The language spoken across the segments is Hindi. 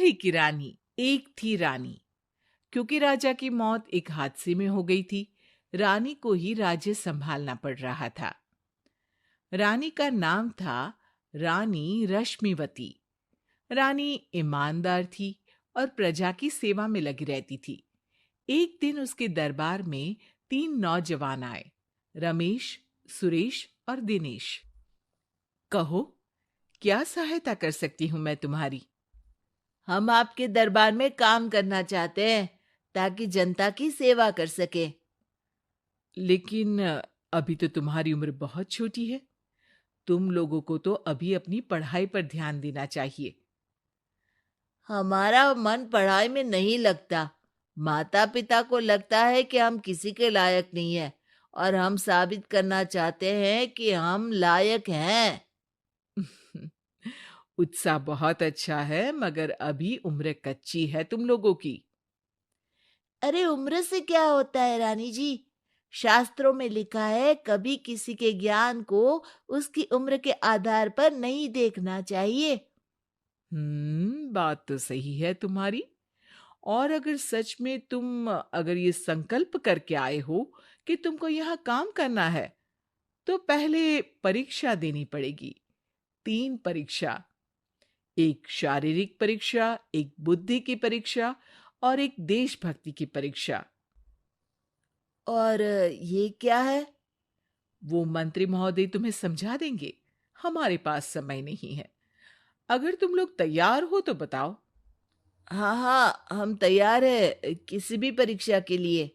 पहले की रानी। एक थी रानी। क्योंकि राजा की मौत एक हादसे में हो गई थी, रानी को ही राज्य संभालना पड़ रहा था। रानी का नाम था रानी रश्मिवती। रानी ईमानदार थी और प्रजा की सेवा में लगी रहती थी। एक दिन उसके दरबार में 3 नौजवान आए, रमेश, सुरेश और दिनेश। कहो, क्या सहायता कर सकती हूँ मैं तुम्हारी? हम आपके दरबार में काम करना चाहते हैं ताकि जनता की सेवा कर सके। लेकिन अभी तो तुम्हारी उम्र बहुत छोटी है। तुम लोगों को तो अभी अपनी पढ़ाई पर ध्यान देना चाहिए। हमारा मन पढ़ाई में नहीं लगता। माता पिता को लगता है कि हम किसी के लायक नहीं है और हम साबित करना चाहते हैं कि हम लायक हैं। उत्साह बहुत अच्छा है, मगर अभी उम्र कच्ची है तुम लोगों की। अरे उम्र से क्या होता है रानी जी? शास्त्रों में लिखा है कभी किसी के ज्ञान को उसकी उम्र के आधार पर नहीं देखना चाहिए। बात तो सही है तुम्हारी। और अगर सच में तुम अगर ये संकल्प करके आए हो कि तुमको यहाँ काम करना है, तो पहले परीक्षा देनी पड़ेगी। 3 परीक्षा। एक शारीरिक परीक्षा, एक बुद्धि की परीक्षा और एक देशभक्ति की परीक्षा। और ये क्या है? वो मंत्री महोदय तुम्हें समझा देंगे। हमारे पास समय नहीं है। अगर तुम लोग तैयार हो तो बताओ। हाँ हाँ, हम तैयार है किसी भी परीक्षा के लिए।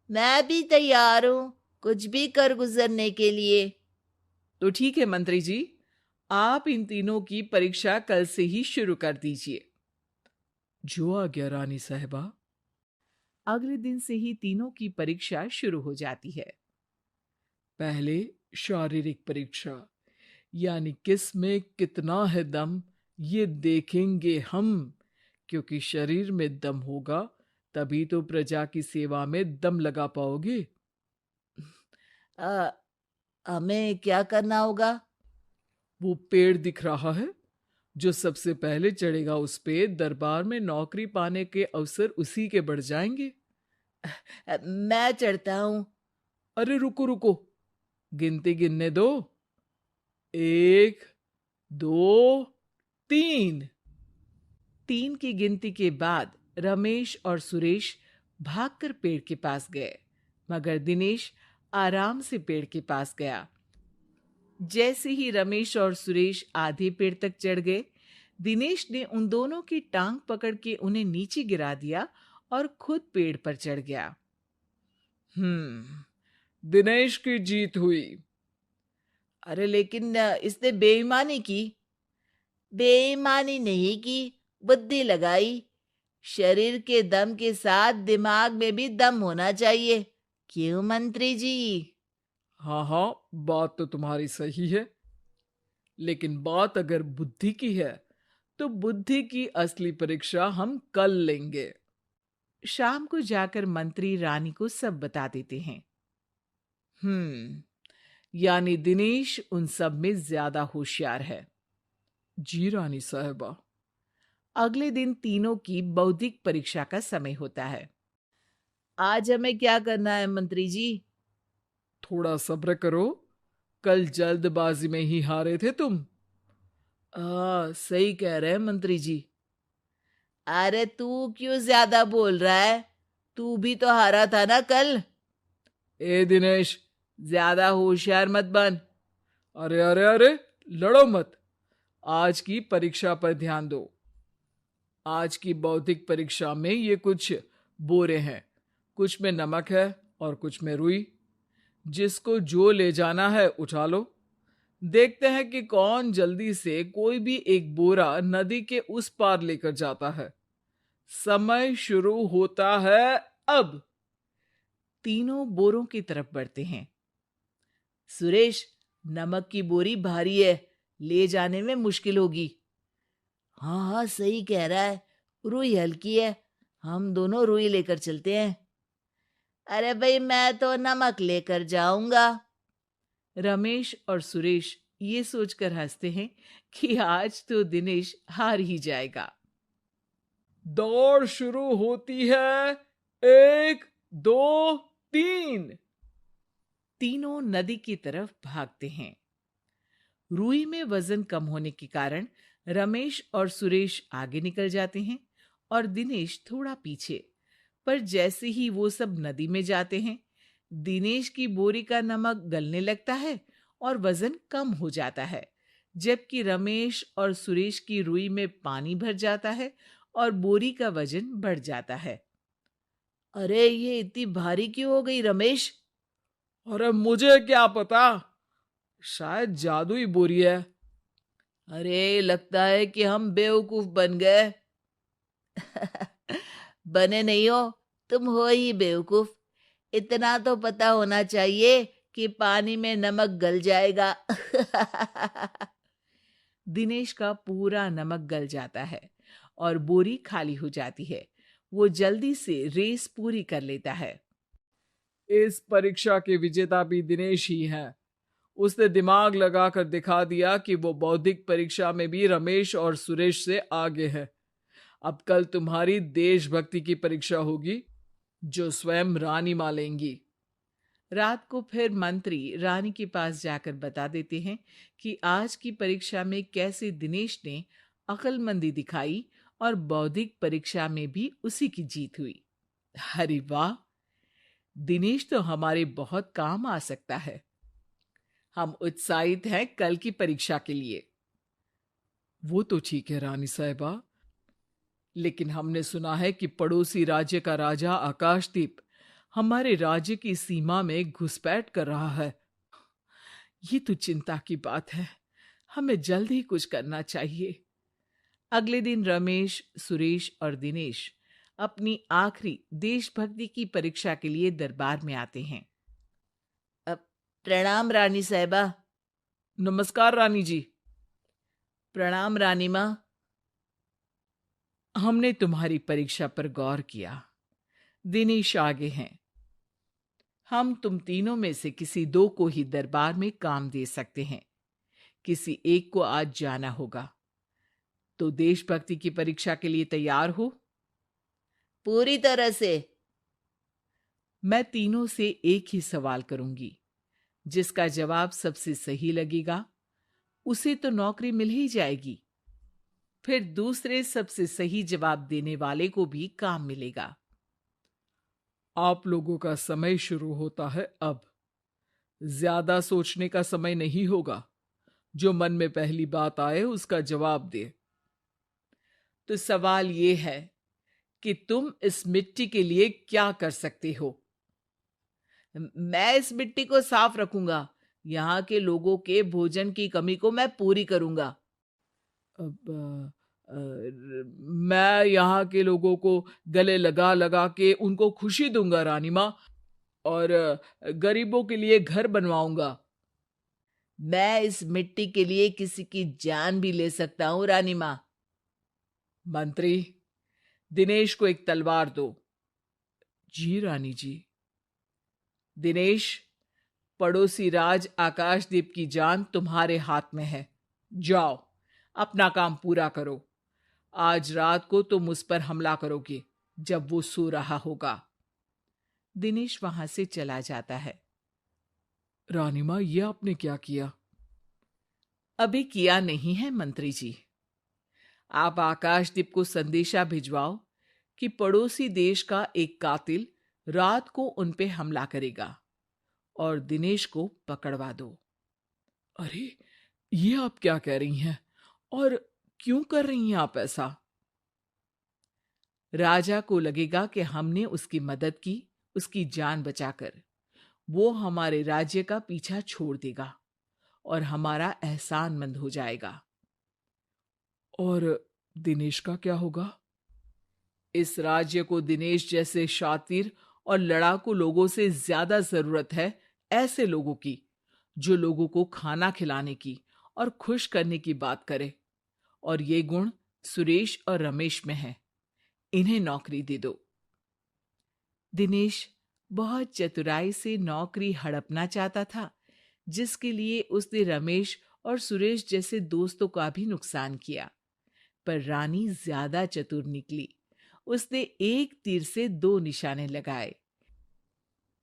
मैं भी तैयार हूँ कुछ भी कर गुजरने के लिए। तो ठीक है मंत्री जी, आप इन तीनों की परीक्षा कल से ही शुरू कर दीजिए। जो आ गया रानी साहबा। अगले दिन से ही तीनों की परीक्षा शुरू हो जाती है। पहले शारीरिक परीक्षा, यानी किस में कितना है दम, ये देखेंगे हम। क्योंकि शरीर में दम होगा तभी तो प्रजा की सेवा में दम लगा पाओगे। आ, हमें क्या करना होगा? वो पेड़ दिख रहा है, जो सबसे पहले चढ़ेगा उस पे दरबार में नौकरी पाने के अवसर उसी के बढ़ जाएंगे। मैं चढ़ता हूँ। अरे रुको रुको, गिनती गिनने दो। 1, 2, 3। 3 की गिनती के बाद रमेश और सुरेश भागकर पेड़ के पास गए, मगर दिनेश आराम से पेड़ के पास गया। जैसे ही रमेश और सुरेश आधे पेड़ तक चढ़ गए, दिनेश ने उन दोनों की टांग पकड़ के उन्हें नीचे गिरा दिया और खुद पेड़ पर चढ़ गया। दिनेश की जीत हुई। अरे लेकिन इसने बेईमानी की। बेईमानी नहीं की, बुद्धि लगाई। शरीर के दम के साथ दिमाग में भी दम होना चाहिए। क्यों मंत्री जी? हाँ हाँ, बात तो तुम्हारी सही है। लेकिन बात अगर बुद्धि की है, तो बुद्धि की असली परीक्षा हम कल लेंगे। शाम को जाकर मंत्री रानी को सब बता देते हैं। यानी दिनेश उन सब में ज्यादा होशियार है। जी रानी साहबा। अगले दिन तीनों की बौद्धिक परीक्षा का समय होता है। आज हमें क्या करना है मंत्री जी? थोड़ा सब्र करो, कल जल्दबाजी में ही हारे थे तुम। सही कह रहे हैं मंत्री जी। अरे तू क्यों ज्यादा बोल रहा है? तू भी तो हारा था ना कल। ए दिनेश, ज्यादा होशियार मत बन। अरे अरे अरे, लड़ो मत। आज की परीक्षा पर ध्यान दो। आज की बौद्धिक परीक्षा में ये कुछ बोरे हैं, कुछ में नमक है और कुछ में रुई। जिसको जो ले जाना है उठा लो। देखते हैं कि कौन जल्दी से कोई भी एक बोरा नदी के उस पार लेकर जाता है। समय शुरू होता है अब। तीनों बोरों की तरफ बढ़ते हैं। सुरेश, नमक की बोरी भारी है, ले जाने में मुश्किल होगी। हाँ हाँ, सही कह रहा है। रुई हल्की है, हम दोनों रुई लेकर चलते हैं। अरे भाई, मैं तो नमक लेकर जाऊंगा। रमेश और सुरेश ये सोचकर हंसते हैं कि आज तो दिनेश हार ही जाएगा। दौड़ शुरू होती है। 1 2 3। तीनों नदी की तरफ भागते हैं। रूई में वजन कम होने के कारण रमेश और सुरेश आगे निकल जाते हैं और दिनेश थोड़ा पीछे। पर जैसे ही वो सब नदी में जाते हैं, दिनेश की बोरी का नमक गलने लगता है और वजन कम हो जाता है, जबकि रमेश और सुरेश की रुई में पानी भर जाता है और बोरी का वजन बढ़ जाता है। अरे ये इतनी भारी क्यों हो गई रमेश? अरे मुझे क्या पता, शायद जादुई बोरी है। अरे लगता है कि हम बेवकूफ बन गए। बने नहीं हो, तुम हो ही बेवकूफ। इतना तो पता होना चाहिए कि पानी में नमक गल जाएगा। दिनेश का पूरा नमक गल जाता है और बोरी खाली हो जाती है। वो जल्दी से रेस पूरी कर लेता है। इस परीक्षा के विजेता भी दिनेश ही है। उसने दिमाग लगाकर दिखा दिया कि वो बौद्धिक परीक्षा में भी रमेश और सुरेश से आगे है। अब कल तुम्हारी देशभक्ति की परीक्षा होगी, जो स्वयं रानी मां लेंगी। रात को फिर मंत्री रानी के पास जाकर बता देते हैं कि आज की परीक्षा में कैसे दिनेश ने अक्लमंदी दिखाई और बौद्धिक परीक्षा में भी उसी की जीत हुई। अरे वाह, दिनेश तो हमारे बहुत काम आ सकता है। हम उत्साहित हैं कल की परीक्षा के लिए। वो तो ठीक है रानी साहिबा, लेकिन हमने सुना है कि पड़ोसी राज्य का राजा आकाशदीप हमारे राज्य की सीमा में घुसपैठ कर रहा है। ये तो चिंता की बात है। हमें जल्द ही कुछ करना चाहिए। अगले दिन रमेश, सुरेश और दिनेश अपनी आखिरी देशभक्ति की परीक्षा के लिए दरबार में आते हैं। प्रणाम रानी साहिबा। नमस्कार रानी जी। प्रणाम रानी माँ। हमने तुम्हारी परीक्षा पर गौर किया। दिनेश आगे हैं। हम तुम तीनों में से किसी दो को ही दरबार में काम दे सकते हैं। किसी एक को आज जाना होगा। तो देशभक्ति की परीक्षा के लिए तैयार हो? पूरी तरह से। मैं तीनों से एक ही सवाल करूंगी। जिसका जवाब सबसे सही लगेगा उसे तो नौकरी मिल ही जाएगी। फिर दूसरे सबसे सही जवाब देने वाले को भी काम मिलेगा। आप लोगों का समय शुरू होता है अब। ज्यादा सोचने का समय नहीं होगा। जो मन में पहली बात आए उसका जवाब दे। तो सवाल ये है कि तुम इस मिट्टी के लिए क्या कर सकते हो? मैं इस मिट्टी को साफ रखूंगा। यहाँ के लोगों के भोजन की कमी को मैं पूरी करूंगा। अब मैं यहाँ के लोगों को गले लगा लगा के उनको खुशी दूंगा रानी माँ, और गरीबों के लिए घर बनवाऊंगा। मैं इस मिट्टी के लिए किसी की जान भी ले सकता हूँ रानी माँ। मंत्री, दिनेश को एक तलवार दो। जी रानी जी। दिनेश, पड़ोसी राज आकाशदीप की जान तुम्हारे हाथ में है। जाओ, अपना काम पूरा करो। आज रात को तुम उस पर हमला करोगे जब वो सो रहा होगा। दिनेश वहां से चला जाता है। रानी माँ, ये आपने क्या किया? अभी किया नहीं है मंत्री जी। आप आकाशदीप को संदेशा भिजवाओ कि पड़ोसी देश का एक कातिल रात को उन पे हमला करेगा और दिनेश को पकड़वा दो। अरे, ये आप क्या कह रही हैं? और क्यों कर रही हैं आप ऐसा? राजा को लगेगा कि हमने उसकी मदद की, उसकी जान बचाकर। वो हमारे राज्य का पीछा छोड़ देगा और हमारा एहसानमंद हो जाएगा। और दिनेश का क्या होगा? इस राज्य को दिनेश जैसे शातिर और लड़ाकू लोगों से ज्यादा जरूरत है। ऐसे लोगों की जो लोगों को खाना खिलाने की और खुश करने की बात करे। और ये गुण सुरेश और रमेश में है। इन्हें नौकरी दे दो। दिनेश बहुत चतुराई से नौकरी हड़पना चाहता था, जिसके लिए उसने रमेश और सुरेश जैसे दोस्तों का भी नुकसान किया। पर रानी ज्यादा चतुर निकली। उसने एक तीर से दो निशाने लगाए।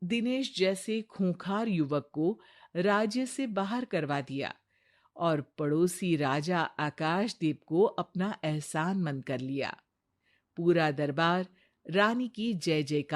दिनेश जैसे खूंखार युवक को राज्य से बाहर करवा दिया और पड़ोसी राजा आकाशदीप को अपना एहसान मंद कर लिया। पूरा दरबार रानी की जय जयकार